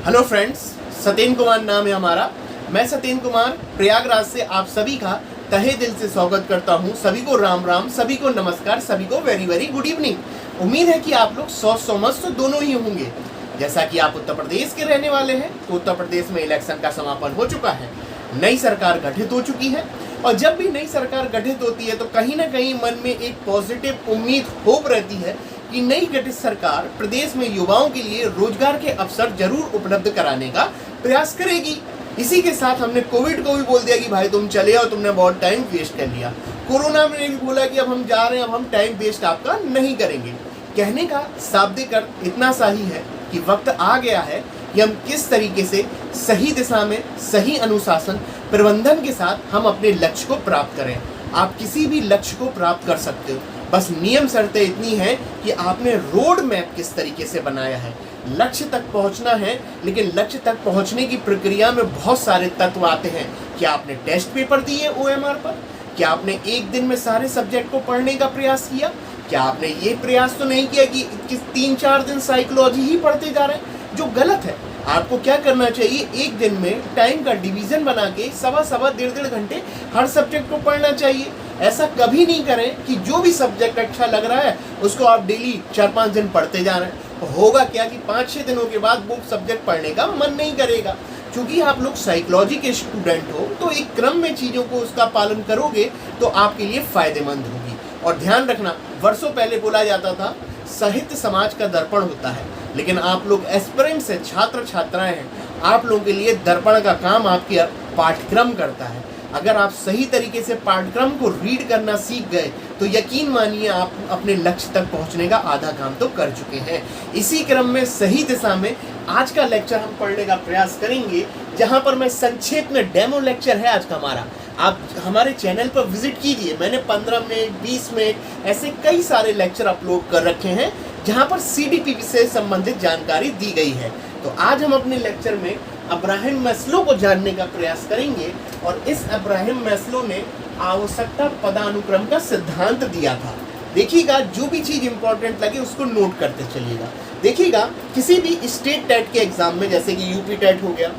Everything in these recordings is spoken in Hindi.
हेलो फ्रेंड्स, सत्येंद्र कुमार नाम है हमारा। मैं सत्येंद्र कुमार प्रयागराज से आप सभी का तहे दिल से स्वागत करता हूं। सभी को राम राम, सभी को नमस्कार, सभी को वेरी वेरी गुड इवनिंग। उम्मीद है कि आप लोग सौ मस्त तो दोनों ही होंगे। जैसा कि आप उत्तर प्रदेश के रहने वाले हैं तो उत्तर प्रदेश में इलेक्शन का समापन हो चुका है, नई सरकार गठित हो चुकी है। और जब भी नई सरकार गठित होती है तो कहीं ना कहीं मन में एक पॉजिटिव उम्मीद होप रहती है कि नई गठित सरकार प्रदेश में युवाओं के लिए रोजगार के अवसर जरूर उपलब्ध कराने का प्रयास करेगी। इसी के साथ हमने कोविड को भी बोल दिया कि भाई तुम चले आओ, तुमने बहुत टाइम वेस्ट कर लिया। कोरोना में भी बोला कि अब हम जा रहे हैं, अब हम टाइम वेस्ट आपका नहीं करेंगे। कहने का शाब्दिक अर्थ इतना सा ही है कि वक्त आ गया है कि हम किस तरीके से सही दिशा में सही अनुशासन प्रबंधन के साथ हम अपने लक्ष्य को प्राप्त करें। आप किसी भी लक्ष्य को प्राप्त कर सकते हो, बस नियम शर्तें इतनी हैं कि आपने रोड मैप किस तरीके से बनाया है। लक्ष्य तक पहुंचना है, लेकिन लक्ष्य तक पहुंचने की प्रक्रिया में बहुत सारे तत्व आते हैं। क्या आपने टेस्ट पेपर दिए OMR पर? क्या आपने एक दिन में सारे सब्जेक्ट को पढ़ने का प्रयास किया? क्या आपने ये प्रयास तो नहीं किया कि 3-4 दिन साइकोलॉजी ही पढ़ते जा रहे हैं, जो गलत है। आपको क्या करना चाहिए, एक दिन में टाइम का डिवीजन बना के सवा डेढ़ घंटे हर सब्जेक्ट को पढ़ना चाहिए। ऐसा कभी नहीं करें कि जो भी सब्जेक्ट अच्छा लग रहा है उसको आप डेली 4-5 दिन पढ़ते जा रहे हैं। होगा क्या कि 5-6 दिनों के बाद वो सब्जेक्ट पढ़ने का मन नहीं करेगा। क्योंकि आप लोग साइकोलॉजी के स्टूडेंट हो तो एक क्रम में चीज़ों को उसका पालन करोगे तो आपके लिए फायदेमंद होगी। और ध्यान रखना, वर्षों पहले बोला जाता था साहित्य समाज का दर्पण होता है, लेकिन आप लोग एस्पिरेंट्स हैं, छात्र छात्राएं हैं, आप लोगों के लिए दर्पण का काम आपके पाठ्यक्रम करता है। अगर आप सही तरीके से पाठ्यक्रम को रीड करना सीख गए तो यकीन मानिए आप अपने लक्ष्य तक पहुंचने का आधा काम तो कर चुके हैं। इसी क्रम में सही दिशा में आज का लेक्चर हम पढ़ने का प्रयास करेंगे, जहां पर मैं संक्षेप में डेमो लेक्चर है आज का हमारा। आप हमारे चैनल पर विजिट कीजिए, मैंने 15 मिनट 20 मिनट ऐसे कई सारे लेक्चर अपलोड कर रखे हैं जहां पर CDP से संबंधित जानकारी दी गई है। तो आज हम अपने लेक्चर में अब्राहम मैस्लो को जानने का प्रयास करेंगे। और इस अब्राहम मैस्लो ने आवश्यकता पदानुक्रम का सिद्धांत दिया था। देखिएगा, जो भी चीज़ इंपॉर्टेंट लगे उसको नोट करते चलिएगा। देखिएगा, किसी भी स्टेट टेट के एग्जाम में, जैसे कि यूपी टेट हो गया,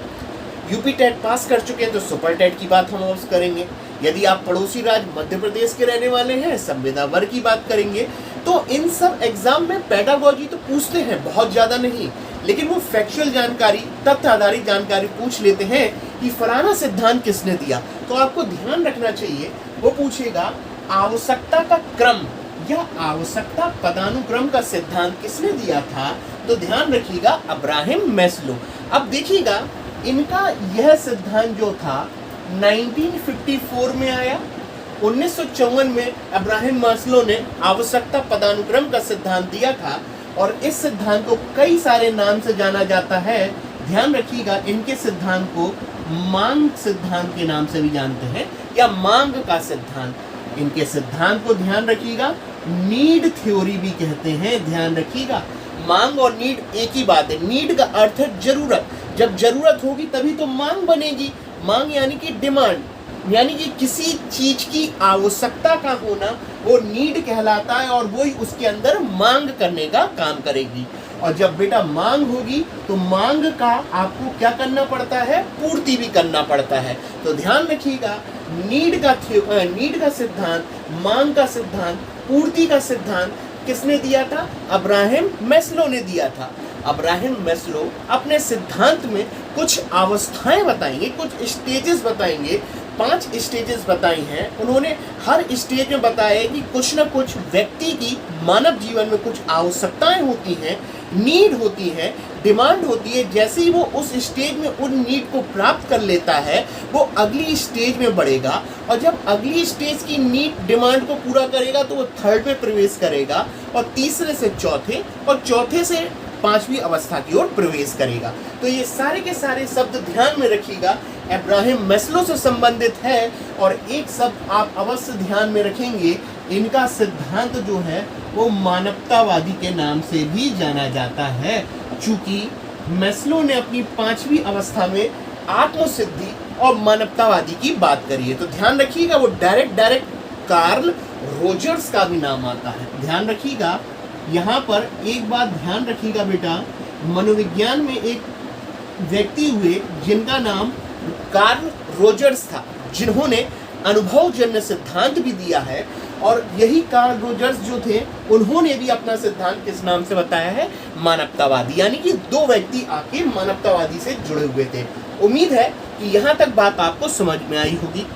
यूपी टेट पास कर चुके हैं तो सुपर टेट की बात हम अब करेंगे। यदि आप पड़ोसी राज्य मध्य प्रदेश के रहने वाले हैं, संविदा वर्ग की बात करेंगे। तो इन सब एग्जाम में पेडागोजी तो पूछते हैं, बहुत ज़्यादा नहीं, लेकिन वो फैक्चुअल जानकारी, तथ्य आधारित जानकारी पूछ लेते हैं कि फलाना सिद्धांत किसने दिया। तो आपको ध्यान रखना चाहिए, वो पूछेगा आवश्यकता का क्रम या आवश्यकता पदानुक्रम का सिद्धांत किसने दिया था। तो ध्यान रखिएगा, अब्राहम मैस्लो। अब देखिएगा, इनका यह सिद्धांत जो था 1954 में आया। 1954 में अब्राहम मैस्लो ने आवश्यकता पदानुक्रम का सिद्धांत दिया था और इस सिद्धांत को कई सारे नाम से जाना जाता है। ध्यान रखिएगा, इनके सिद्धांत को मांग सिद्धांत के नाम से भी जानते हैं या मांग का सिद्धांत। इनके सिद्धांत को ध्यान रखिएगा नीड थ्योरी भी कहते हैं। ध्यान रखिएगा, मांग और नीड एक ही बात है। नीड का अर्थ है जरूरत, जब जरूरत होगी तभी तो मांग बनेगी। मांग यानी कि डिमांड, यानी कि किसी चीज की आवश्यकता का होना वो नीड कहलाता है और वही उसके अंदर मांग करने का काम करेगी। और जब बेटा मांग होगी तो मांग का आपको क्या करना पड़ता है, पूर्ति भी करना पड़ता है। तो ध्यान रखिएगा, नीड का सिद्धांत, मांग का सिद्धांत, पूर्ति का सिद्धांत किसने दिया था? अब्राहम मैस्लो ने दिया था। अब्राहम मैस्लो अपने सिद्धांत में कुछ अवस्थाएं बताएंगे, कुछ स्टेजेस बताएंगे। 5 स्टेजेस बताई हैं उन्होंने। हर स्टेज में बताया कि कुछ न कुछ व्यक्ति की मानव जीवन में कुछ आवश्यकताएं होती हैं, नीड होती है, डिमांड होती है। जैसे ही वो उस स्टेज में उन नीड को प्राप्त कर लेता है वो अगली स्टेज में बढ़ेगा, और जब अगली स्टेज की नीड डिमांड को पूरा करेगा तो वो थर्ड में प्रवेश करेगा, और तीसरे से चौथे, और चौथे से 5वीं अवस्था की ओर प्रवेश करेगा। तो ये सारे के सारे शब्द ध्यान में रखिएगा, अब्राहम मैस्लो से संबंधित है। और एक शब्द आप अवश्य ध्यान में रखेंगे, इनका सिद्धांत जो है वो मानवतावादी के नाम से भी जाना जाता है। चूंकि मैस्लो ने अपनी 5वीं अवस्था में आत्मसिद्धि और मानवतावादी की बात करी है। तो ध्यान रखिएगा, वो डायरेक्ट कार्ल रोजर्स का भी नाम आता है। ध्यान रखिएगा, यहाँ पर एक बात ध्यान रखिएगा बेटा, मनोविज्ञान में एक व्यक्ति हुए जिनका नाम कार्ल रोजर्स था, जिन्होंने अनुभवजन्य सिद्धांत भी दिया है। और यही कार्ल रोजर्स जो थे, उन्होंने भी अपना सिद्धांत किस नाम से बताया है? मानवतावादी। यानी कि दो व्यक्ति आके मानवतावादी से जुड़े हुए थे। उम्मीद है कि यहाँ तक बात आपको समझ में आई होगी।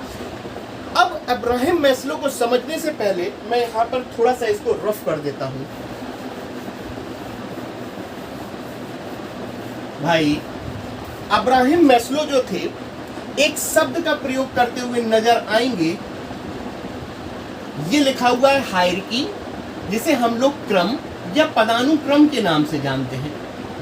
अब अब्राहम मैस्लो को समझने से पहले मैं यहाँ पर थोड़ा सा इसको रफ कर देता हूँ। भाई अब्राहम मैस्लो जो थे, एक शब्द का प्रयोग करते हुए नजर आएंगे। ये लिखा हुआ है हायरार्की, जिसे हम लोग क्रम या पदानुक्रम के नाम से जानते हैं।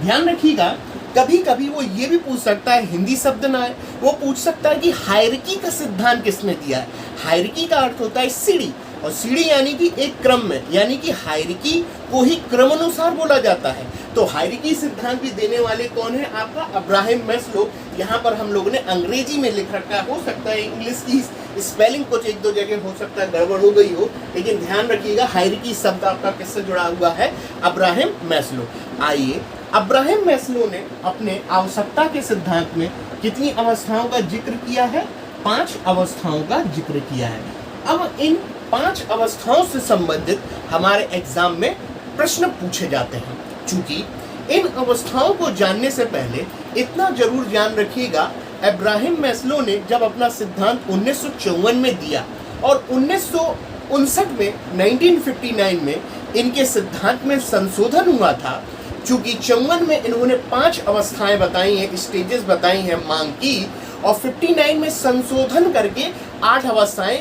ध्यान रखिएगा, कभी कभी वो ये भी पूछ सकता है, हिंदी शब्द ना है, वो पूछ सकता है कि हायरार्की का सिद्धांत किसने दिया है। हायरार्की का अर्थ होता है सीढ़ी, और सीढ़ी यानी कि एक क्रम में, यानी कि हायरार्की को ही क्रमानुसार बोला जाता है। तो हायरार्की सिद्धांत भी देने वाले कौन है? आपका अब्राहम मैस्लो। यहाँ पर हम लोगों ने अंग्रेजी में लिख रखा, हो सकता है इंग्लिश की स्पेलिंग कुछ एक दो जगह हो सकता है गड़बड़ हो गई हो, लेकिन ध्यान रखिएगा हायरार्की शब्द आपका किससे जुड़ा हुआ है? Abraham Maslow. आइए, अब्राहम मैस्लो ने अपने आवश्यकता के सिद्धांत में कितनी अवस्थाओं का जिक्र किया है? 5 अवस्थाओं का जिक्र किया है। अब इन 5 अवस्थाओं से संबंधित हमारे एग्जाम में प्रश्न पूछे जाते हैं। चूंकि इन अवस्थाओं को जानने से पहले इतना जरूर जान रखिएगा, अब्राहम मैस्लो ने जब अपना सिद्धांत 1954 में दिया और 1959 में 1959 में इनके सिद्धांत में संशोधन हुआ था। चूंकि 54 में इन्होंने 5 अवस्थाएं बताई हैं, स्टेजेस बताई हैं मांग की, और 59 में संशोधन करके 8 अवस्थाएं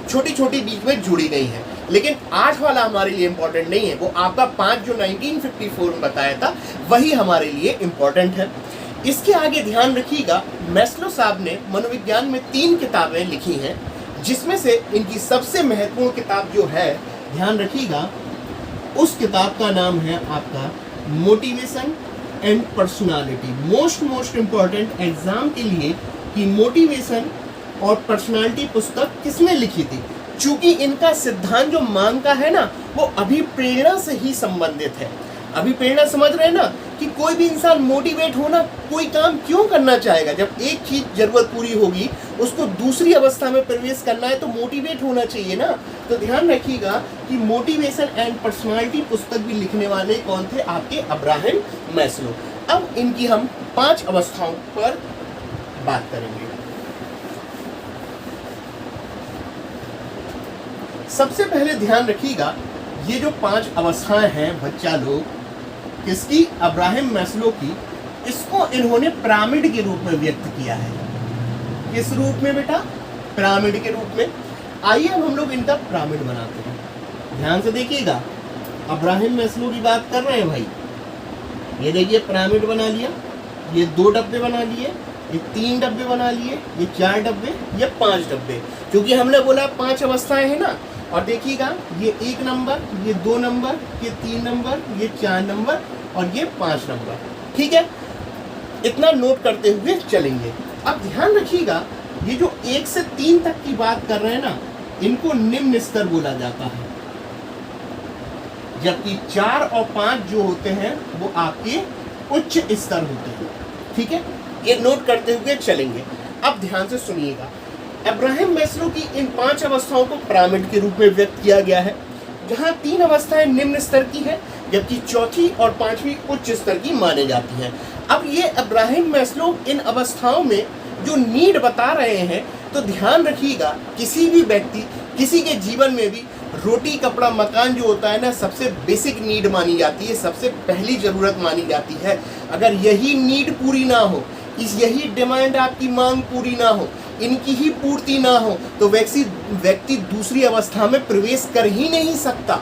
छोटी छोटी बीच में जुड़ी गई हैं। लेकिन 8 वाला हमारे लिए इंपॉर्टेंट नहीं है, वो आपका 5 जो 1954 में बताया था वही हमारे लिए इंपॉर्टेंट है। इसके आगे ध्यान रखिएगा, मैस्लो साहब ने मनोविज्ञान में 3 किताबें लिखी हैं, जिसमें से इनकी सबसे महत्वपूर्ण किताब जो है, ध्यान रखिएगा, उस किताब का नाम है आपका motivation and personality. Most important exam के लिए कि मोटिवेशन और पर्सनालिटी पुस्तक किसने लिखी थी। चूंकि इनका सिद्धांत जो मांग का है ना, वो अभिप्रेरणा से ही संबंधित है। अभिप्रेरणा समझ रहे हैं ना, कि कोई भी इंसान मोटिवेट होना, कोई काम क्यों करना चाहेगा? जब एक चीज जरूरत पूरी होगी, उसको दूसरी अवस्था में प्रवेश करना है तो मोटिवेट होना चाहिए ना। तो ध्यान रखिएगा कि मोटिवेशन एंड पर्सनालिटी पुस्तक भी लिखने वाले कौन थे? आपके अब्राहम मैस्लो। अब इनकी हम 5 अवस्थाओं पर बात करेंगे। सबसे पहले ध्यान रखिएगा, ये जो 5 अवस्थाएं हैं बच्चा लोग, किसकी? अब्राहम मैस्लो की। इसको इन्होंने पिरामिड के रूप में व्यक्त किया है। किस रूप में बेटा? पिरामिड के रूप में। आइए अब हम लोग इनका पिरामिड बनाते हैं। ध्यान से देखिएगा, अब्राहम मैस्लो की बात कर रहे हैं भाई। ये देखिए पिरामिड बना लिया, ये 2 डब्बे बना लिए, ये 3 डब्बे बना लिए, ये 4 डब्बे, ये 5 डब्बे। क्योंकि हमने बोला 5 अवस्थाएं हैं ना। और देखिएगा, ये 1 नंबर, ये 2 नंबर, ये 3 नंबर, ये 4 नंबर और ये 5 नंबर। ठीक है, इतना नोट करते हुए चलेंगे। अब ध्यान रखिएगा, ये जो 1 से 3 तक की बात कर रहे हैं ना, इनको निम्न स्तर बोला जाता है, जबकि 4 और 5 जो होते हैं वो आपके उच्च स्तर होते हैं। ठीक है, ये नोट करते हुए चलेंगे। अब ध्यान से सुनिएगा, अब्राहम मैस्लो की इन 5 अवस्थाओं को पिरामिड के रूप में व्यक्त किया गया है, जहां 3 अवस्थाएं निम्न स्तर की है, जबकि चौथी और 5वीं उच्च स्तर की मानी जाती हैं। अब ये अब्राहम मैस्लो इन अवस्थाओं में जो नीड बता रहे हैं, तो ध्यान रखिएगा, किसी भी व्यक्ति, किसी के जीवन में भी रोटी कपड़ा मकान जो होता है ना, सबसे बेसिक नीड मानी जाती है, सबसे पहली जरूरत मानी जाती है। अगर यही नीड पूरी ना हो, यही डिमांड आपकी मांग पूरी ना हो, इनकी ही पूर्ति ना हो, तो व्यक्ति दूसरी अवस्था में प्रवेश कर ही नहीं सकता,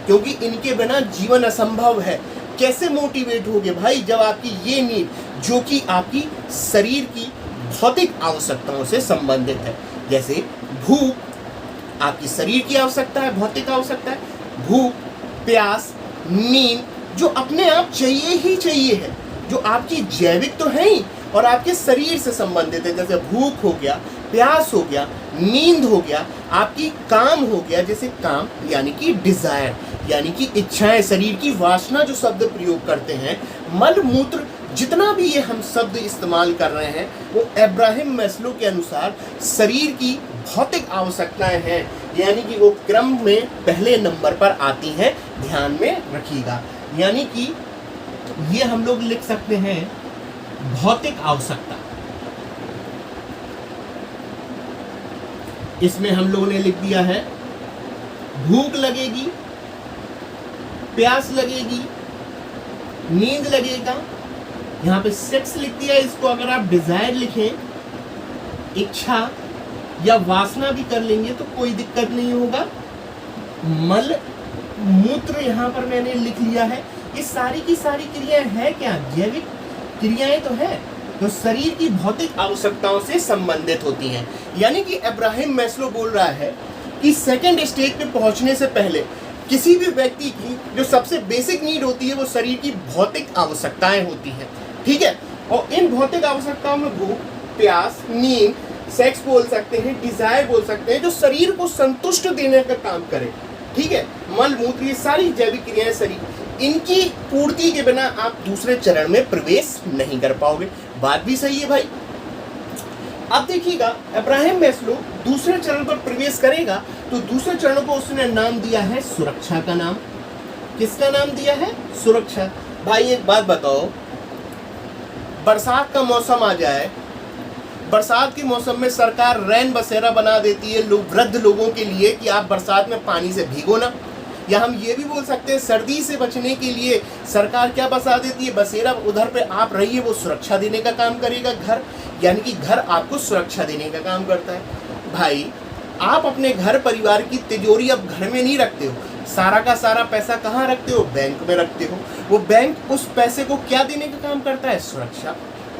क्योंकि इनके बिना जीवन असंभव है। कैसे मोटिवेट होगे भाई, जब आपकी ये नीड, जो कि आपकी शरीर की भौतिक आवश्यकताओं से संबंधित है, जैसे भूख आपकी शरीर की आवश्यकता है, भौतिक आवश्यकता है, भूख, प्यास, नींद, जो अपने आप चाहिए ही चाहिए है, जो आपकी जैविक तो है ही और आपके शरीर से संबंधित है। जैसे भूख हो गया, प्यास हो गया, नींद हो गया, आपकी काम हो गया, जैसे काम यानी कि डिजायर यानी कि इच्छाएं, शरीर की वासना जो शब्द प्रयोग करते हैं, मल मूत्र, जितना भी ये हम शब्द इस्तेमाल कर रहे हैं वो अब्राहम मैस्लो के अनुसार शरीर की भौतिक आवश्यकताएं हैं, यानी कि वो क्रम में पहले नंबर पर आती हैं, ध्यान में रखिएगा। यानी कि ये हम लोग लिख सकते हैं भौतिक आवश्यकता, इसमें हम लोगों ने लिख दिया है भूख लगेगी, प्यास लगेगी, नींद लगेगा, यहाँ पे सेक्स लिख दिया। इसको अगर आप डिजायर लिखें, इच्छा या वासना भी कर लेंगे तो कोई दिक्कत नहीं होगा। मल मूत्र यहाँ पर मैंने लिख लिया है। ये सारी की सारी क्रियाएं हैं क्या? जैविक क्रियाएं तो है, तो शरीर की भौतिक आवश्यकताओं से संबंधित होती हैं। यानी कि अब्राहम मैस्लो बोल रहा है कि सेकंड स्टेज पे पहुंचने से पहले किसी भी व्यक्ति की जो सबसे बेसिक नीड होती है वो शरीर की भौतिक आवश्यकताएं होती हैं, ठीक है। और इन भौतिक आवश्यकताओं में भूख, प्यास, नींद, सेक्स बोल सकते हैं, डिजायर बोल सकते हैं, जो शरीर को संतुष्ट देने का काम करे, ठीक है। मल मूत्र, ये सारी जैविक क्रियाएं शरीर, इनकी पूर्ति के बिना आप दूसरे चरण में प्रवेश नहीं कर पाओगे। बात भी सही है भाई। अब देखिएगा, अब्राहम मैस्लो दूसरे चरण पर प्रवेश करेगा तो दूसरे चरण को उसने नाम दिया है सुरक्षा का नाम। किसका नाम दिया है? सुरक्षा। भाई एक बात बताओ, बरसात का मौसम आ जाए, बरसात के मौसम में सरकार रैन बसेरा बना देती है वृद्ध लोगों के लिए कि आप बरसात में पानी से भीगो ना। या हम ये भी बोल सकते हैं सर्दी से बचने के लिए सरकार क्या बसा देती है? बसेरा, उधर पे आप रहिए, वो सुरक्षा देने का काम करेगा। घर यानी कि घर आपको सुरक्षा देने का काम करता है। भाई आप अपने घर परिवार की तिजोरी अब घर में नहीं रखते हो, सारा का सारा पैसा कहाँ रखते हो? बैंक में रखते हो। वो बैंक उस पैसे को क्या देने का काम करता है? सुरक्षा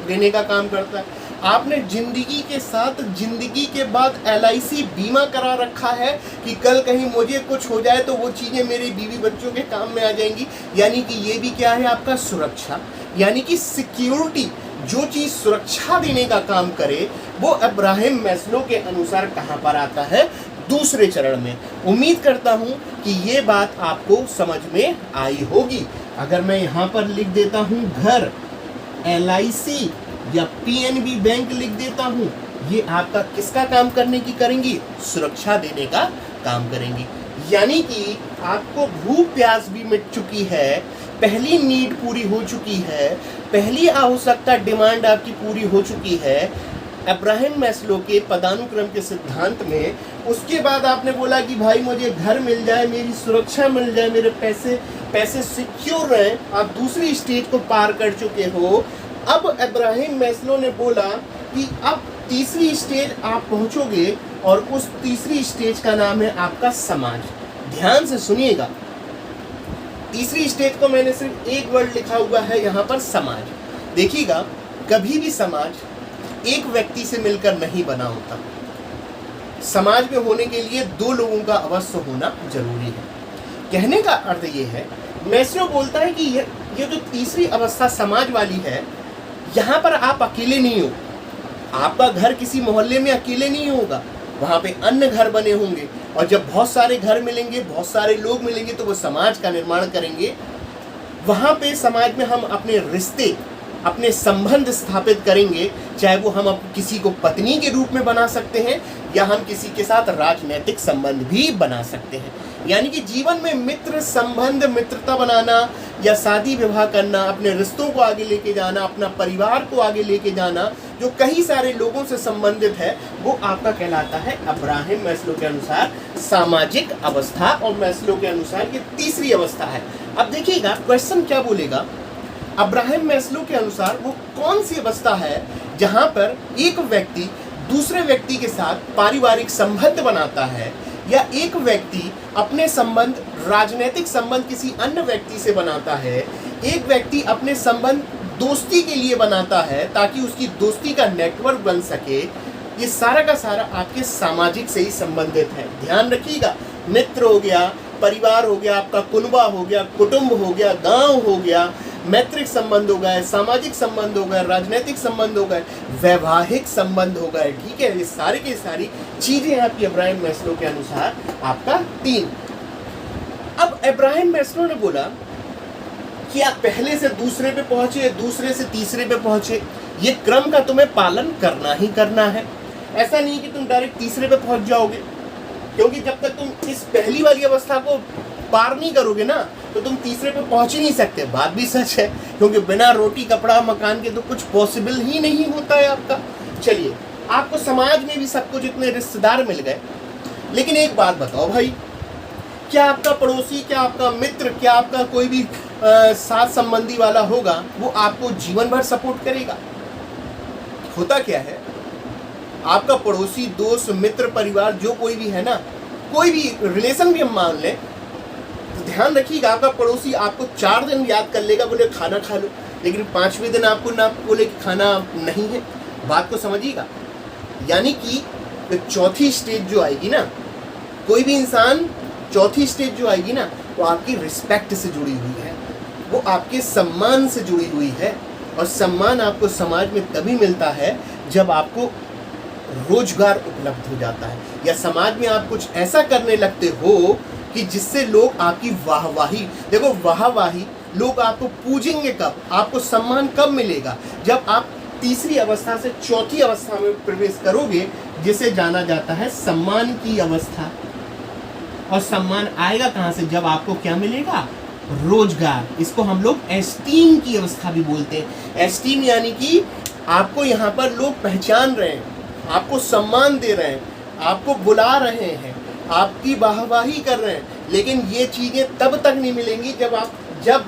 देने का काम करता है। आपने जिंदगी के साथ जिंदगी के बाद LIC बीमा करा रखा है कि कल कहीं मुझे कुछ हो जाए तो वो चीज़ें मेरे बीवी बच्चों के काम में आ जाएंगी। यानी कि ये भी क्या है? आपका सुरक्षा, यानी कि सिक्योरिटी। जो चीज़ सुरक्षा देने का काम करे वो अब्राहम मैस्लो के अनुसार कहाँ पर आता है? दूसरे चरण में। उम्मीद करता हूँ कि ये बात आपको समझ में आई होगी। अगर मैं यहाँ पर लिख देता हूँ घर, LIC या PNB बैंक लिख देता हूँ, ये आपका किसका काम करने की करेंगी? सुरक्षा देने का काम करेंगी। यानी कि आपको भूख प्यास भी मिट चुकी है, पहली नीड पूरी हो चुकी है, पहली आवश्यकता डिमांड आपकी पूरी हो चुकी है अब्राहम मैस्लो के पदानुक्रम के सिद्धांत में। उसके बाद आपने बोला कि भाई मुझे घर मिल जाए, मेरी सुरक्षा मिल जाए, मेरे पैसे सिक्योर रहें। आप दूसरी स्टेज को पार कर चुके हो। अब अब्राहम मैस्लो ने बोला कि अब तीसरी स्टेज आप पहुंचोगे और उस तीसरी स्टेज का नाम है आपका समाज। ध्यान से सुनिएगा, तीसरी स्टेज को मैंने सिर्फ एक वर्ड लिखा हुआ है यहाँ पर, समाज। देखिएगा, कभी भी समाज एक व्यक्ति से मिलकर नहीं बना होता। समाज में होने के लिए दो लोगों का अवश्य होना जरूरी है। कहने का अर्थ ये है, मैस्लो बोलता है कि ये जो तीसरी अवस्था समाज वाली है, यहाँ पर आप अकेले नहीं हो। आपका घर किसी मोहल्ले में अकेले नहीं होगा, वहाँ पे अन्य घर बने होंगे, और जब बहुत सारे घर मिलेंगे, बहुत सारे लोग मिलेंगे तो वो समाज का निर्माण करेंगे। वहाँ पे समाज में हम अपने रिश्ते, अपने संबंध स्थापित करेंगे, चाहे वो हम किसी को पत्नी के रूप में बना सकते हैं या हम किसी के साथ राजनीतिक संबंध भी बना सकते हैं। यानी कि जीवन में मित्र संबंध, मित्रता बनाना या शादी विवाह करना, अपने रिश्तों को आगे लेके जाना, अपना परिवार को आगे लेके जाना, जो कई सारे लोगों से संबंधित है, वो आपका कहलाता है अब्राहम मैस्लो के अनुसार सामाजिक अवस्था, और मैस्लो के अनुसार ये तीसरी अवस्था है। अब देखिएगा क्वेश्चन क्या बोलेगा। अब्राहम मैस्लो के अनुसार वो कौन सी अवस्था है जहाँ पर एक व्यक्ति दूसरे व्यक्ति के साथ पारिवारिक संबंध बनाता है, या एक व्यक्ति अपने संबंध, राजनीतिक संबंध किसी अन्य व्यक्ति से बनाता है, एक व्यक्ति अपने संबंध दोस्ती के लिए बनाता है ताकि उसकी दोस्ती का नेटवर्क बन सके। ये सारा का सारा आपके सामाजिक से ही संबंधित है। ध्यान रखिएगा, मित्र हो गया, परिवार हो गया, आपका कुनबा हो गया, कुटुंब हो गया, गांव हो गया, मैत्रिक संबंध हो गए, सामाजिक संबंध हो गए, राजनीतिक संबंध हो गए, वैवाहिक संबंध हो गए। ठीक है, ये सारी की सारी चीजें आपकी अब्राहम मैस्लो के अनुसार आपका 3। अब अब्राहम मैस्लो ने बोला कि आप पहले से दूसरे पे पहुंचे, दूसरे से तीसरे पे पहुंचे, ये क्रम का तुम्हें पालन करना ही करना है। ऐसा नहीं कि तुम डायरेक्ट तीसरे पे पहुंच जाओगे, क्योंकि जब तक तुम इस पहली वाली अवस्था को पार नहीं करोगे ना, तो तुम तीसरे पे पहुंच ही नहीं सकते। बात भी सच है, क्योंकि बिना रोटी कपड़ा मकान के तो कुछ पॉसिबल ही नहीं होता है आपका। चलिए, आपको समाज में भी सब कुछ इतने रिश्तेदार मिल गए, लेकिन एक बात बताओ भाई, क्या आपका पड़ोसी, क्या आपका मित्र, क्या आपका कोई भी साथ संबंधी वाला होगा, वो आपको जीवन भर सपोर्ट करेगा? होता क्या है, आपका पड़ोसी, दोस्त, मित्र, परिवार, जो कोई भी है ना, कोई भी रिलेशन भी हम मान लें, तो ध्यान रखिएगा, आपका पड़ोसी आपको 4 दिन याद कर लेगा, बोले खाना खा लो, लेकिन 5वें दिन आपको ना बोले कि खाना नहीं है। बात को समझिएगा, यानी कि चौथी स्टेज जो आएगी ना, कोई भी इंसान, चौथी स्टेज जो आएगी ना, वो आपकी रिस्पेक्ट से जुड़ी हुई है, वो आपके सम्मान से जुड़ी हुई है। और सम्मान आपको समाज में तभी मिलता है जब आपको रोजगार उपलब्ध हो जाता है, या समाज में आप कुछ ऐसा करने लगते हो कि जिससे लोग आपकी वाहवाही, देखो वाहवाही, लोग आपको पूजेंगे कब, आपको सम्मान कब मिलेगा? जब आप तीसरी अवस्था से चौथी अवस्था में प्रवेश करोगे, जिसे जाना जाता है सम्मान की अवस्था। और सम्मान आएगा कहाँ से? जब आपको क्या मिलेगा? रोजगार। इसको हम लोग एस्टीम की अवस्था भी बोलते हैं। एस्टीम यानी कि आपको यहाँ पर लोग पहचान रहे हैं, आपको सम्मान दे रहे हैं, आपको बुला रहे हैं, आपकी वाहवाही कर रहे हैं। लेकिन ये चीज़ें तब तक नहीं मिलेंगी जब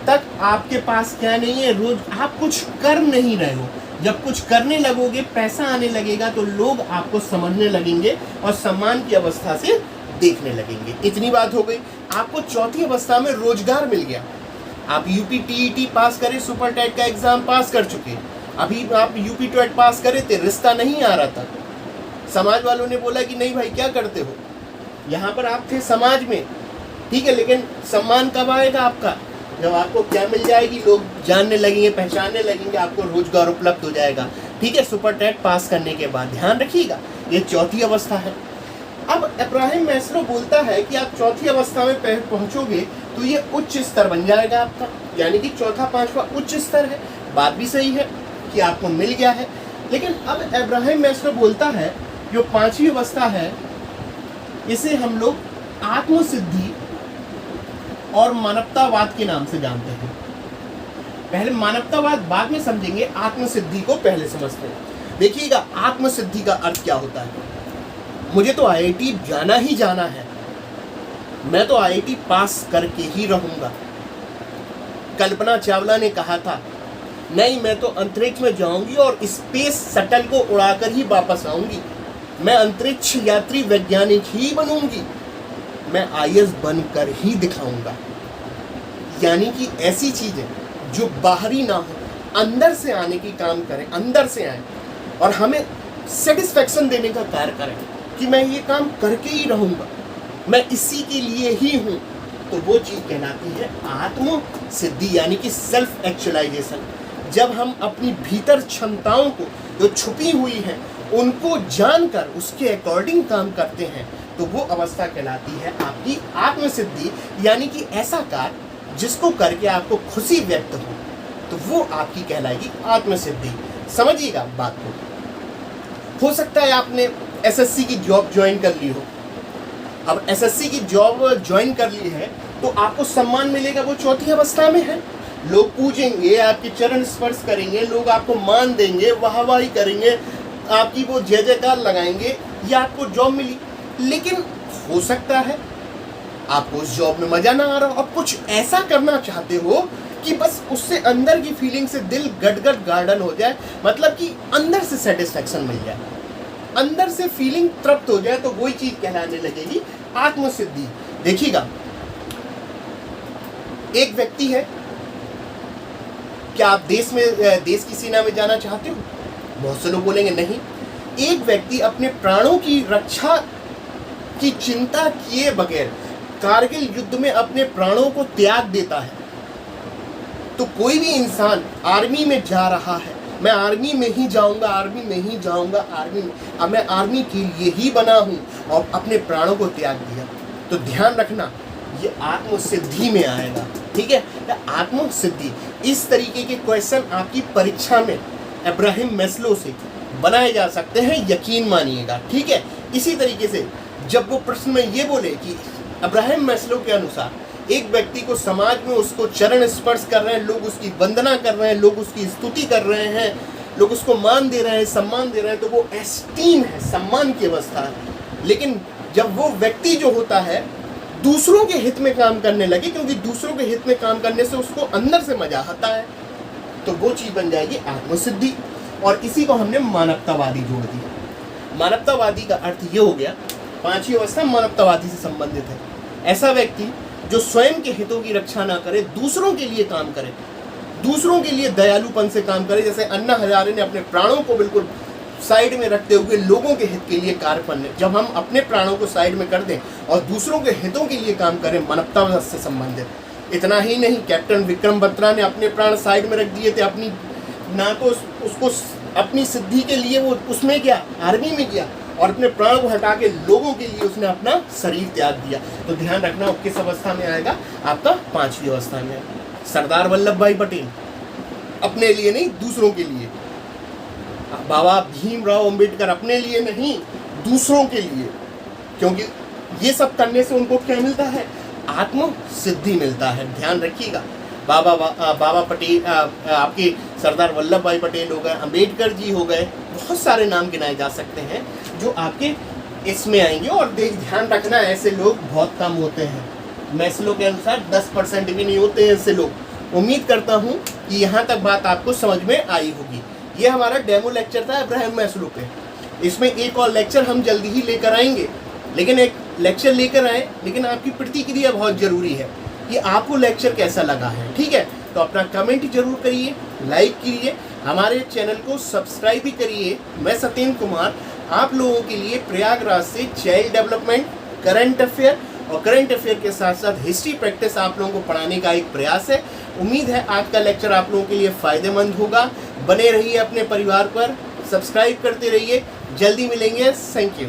तक आपके पास क्या नहीं है, रोज आप कुछ कर नहीं रहे हो। जब कुछ करने लगोगे, पैसा आने लगेगा, तो लोग आपको समझने लगेंगे और सम्मान की अवस्था से देखने लगेंगे। इतनी बात हो गई। आपको चौथी अवस्था में रोजगार मिल गया, आप यूपी टीईटी पास करे, सुपर टेट का एग्जाम पास कर चुके, अभी आप यूपी टेट पास करे थे, रिश्ता नहीं आ रहा था, समाज वालों ने बोला कि नहीं भाई क्या करते हो, यहाँ पर आप थे समाज में, ठीक है, लेकिन सम्मान कब आएगा आपका? जब आपको क्या मिल जाएगी, लोग जानने लगेंगे, पहचानने लगेंगे, आपको रोजगार उपलब्ध हो जाएगा। ठीक है, सुपर टेट पास करने के बाद। ध्यान रखिएगा, ये चौथी अवस्था है। अब अब्राहम मैस्लो बोलता है कि आप चौथी अवस्था में पहुंचोगे तो ये उच्च स्तर बन जाएगा आपका, यानी कि चौथा पांचवा उच्च स्तर है। बात भी सही है कि आपको मिल गया है, लेकिन अब अब्राहम मैस्लो बोलता है जो पांचवी अवस्था है, इसे हम लोग आत्मसिद्धि और मानवतावाद के नाम से जानते हैं। पहले मानवतावाद बाद में समझेंगे, आत्मसिद्धि को पहले समझते हैं। देखिएगा, आत्मसिद्धि का अर्थ क्या होता है। मुझे तो आईआईटी जाना ही जाना है, मैं तो आईआईटी पास करके ही रहूंगा। कल्पना चावला ने कहा था, नहीं मैं तो अंतरिक्ष में जाऊंगी और स्पेस शटल को उड़ाकर ही वापस आऊंगी, मैं अंतरिक्ष यात्री वैज्ञानिक ही बनूंगी, मैं आईएएस बनकर ही दिखाऊंगा। यानी कि ऐसी चीजें जो बाहरी ना हो, अंदर से आने की काम करें, अंदर से आए और हमें सेटिस्फेक्शन देने का कार्य करें कि मैं ये काम करके ही रहूंगा, मैं इसी के लिए ही हूँ, तो वो चीज़ कहलाती है आत्म सिद्धि, यानी कि सेल्फ एक्चुअलाइजेशन। जब हम अपनी भीतर क्षमताओं को जो छुपी हुई हैं उनको जानकर उसके अकॉर्डिंग काम करते हैं, तो वो अवस्था कहलाती है आपकी आत्म सिद्धि। यानी कि ऐसा कार्य जिसको करके आपको खुशी व्यक्त हो, तो वो आपकी कहलाएगी आत्म सिद्धि। समझिएगा बात को। हो सकता है आपने एसएससी की जॉब ज्वाइन कर ली हो, अब एसएससी की जॉब ज्वाइन कर ली है तो आपको सम्मान मिलेगा, वो चौथी अवस्था में है। लोग पूजेंगे, आपके चरण स्पर्श करेंगे, लोग आपको मान देंगे, वाहवाही करेंगे, आपकी वो जय जयकार लगाएंगे, या आपको जॉब मिली। लेकिन हो सकता है आपको उस जॉब में मजा ना आ रहा हो, अब कुछ ऐसा करना चाहते हो कि बस उससे अंदर की फीलिंग से दिल गदगद गार्डन हो जाए, मतलब कि अंदर से सेटिस्फेक्शन मिल जाए, अंदर से फीलिंग तृप्त हो जाए, तो वही चीज कहलाने लगेगी आत्मसिद्धि। देखिएगा, एक व्यक्ति है, क्या आप देश की सेना में जाना चाहते हो? बहुत से लोग बोलेंगे नहीं। एक व्यक्ति अपने प्राणों की रक्षा की चिंता किए बगैर कारगिल युद्ध में अपने प्राणों को त्याग देता है, तो कोई भी इंसान आर्मी में जा रहा है, मैं आर्मी में ही जाऊंगा, आर्मी में ही जाऊंगा, आर्मी में, अब मैं आर्मी के लिए ही बना हूं और अपने प्राणों को त्याग दिया, तो ध्यान रखना ये आत्मसिद्धि में आएगा। ठीक है, आत्मसिद्धि। इस तरीके के क्वेश्चन आपकी परीक्षा में अब्राहम मैस्लो से बनाए जा सकते हैं, यकीन मानिएगा। ठीक है, इसी तरीके से जब वो प्रश्न में ये बोले कि अब्राहम मैस्लो के अनुसार एक व्यक्ति को समाज में उसको चरण स्पर्श कर रहे हैं, लोग उसकी वंदना कर रहे हैं, लोग उसकी स्तुति कर रहे हैं, लोग उसको मान दे रहे हैं, सम्मान दे रहे हैं, तो वो एस्टीम है, सम्मान की अवस्था है। लेकिन जब वो व्यक्ति जो होता है दूसरों के हित में काम करने लगे, क्योंकि दूसरों के हित में काम करने से उसको अंदर से मजा आता है, तो वो चीज़ बन जाएगी आत्मसिद्धि। और इसी को हमने मानवतावादी जोड़ दिया। मानवतावादी का अर्थ ये हो गया, पांचवी अवस्था मानवतावादी से संबंधित है। ऐसा व्यक्ति जो स्वयं के हितों की रक्षा ना करे, दूसरों के लिए काम करे, दूसरों के लिए दयालुपन से काम करे। जैसे अन्ना हजारे ने अपने प्राणों को बिल्कुल साइड में रखते हुए लोगों के हित के लिए कार्य करने, जब हम अपने प्राणों को साइड में कर दें और दूसरों के हितों के लिए काम करें, मानवता से संबंधित। इतना ही नहीं, कैप्टन विक्रम बत्रा ने अपने प्राण साइड में रख दिए थे, अपनी ना तो उसको अपनी सिद्धि के लिए वो उसमें गया, आर्मी में गया, और अपने प्राण को हटा के लोगों के लिए उसने अपना शरीर त्याग दिया। तो ध्यान रखना, वो किस अवस्था में आएगा? आपका पांचवी अवस्था में। सरदार वल्लभ भाई पटेल अपने लिए नहीं, दूसरों के लिए। बाबा भीमराव अंबेडकर अपने लिए नहीं, दूसरों के लिए, क्योंकि ये सब करने से उनको क्या मिलता है? आत्म सिद्धि मिलता है। ध्यान रखिएगा। बाबा पटेल, आपके सरदार वल्लभ भाई पटेल हो गए, अंबेडकर जी हो गए, बहुत सारे नाम गिनाए जा सकते हैं जो आपके इसमें आएंगे। और ध्यान रखना, ऐसे लोग बहुत कम होते हैं। मैस्लो के अनुसार 10% भी नहीं होते हैं ऐसे लोग। उम्मीद करता हूँ कि यहाँ तक बात आपको समझ में आई होगी। ये हमारा डेमो लेक्चर था अब्राहम मैस्लो पे। इसमें एक और लेक्चर हम जल्दी ही लेकर आएंगे, लेकिन एक लेक्चर लेकर आए, लेकिन आपकी प्रतिक्रिया बहुत ज़रूरी है कि आपको लेक्चर कैसा लगा है। ठीक है, तो अपना कमेंट जरूर करिए, लाइक कीजिए, हमारे चैनल को सब्सक्राइब भी करिए। मैं सत्येंद्र कुमार आप लोगों के लिए प्रयागराज से चाइल्ड डेवलपमेंट, करंट अफेयर और करंट अफेयर के साथ साथ हिस्ट्री प्रैक्टिस आप लोगों को पढ़ाने का एक प्रयास है। उम्मीद है आज का लेक्चर आप लोगों के लिए फ़ायदेमंद होगा। बने रहिए अपने परिवार पर, सब्सक्राइब करते रहिए। जल्दी मिलेंगे। Thank you.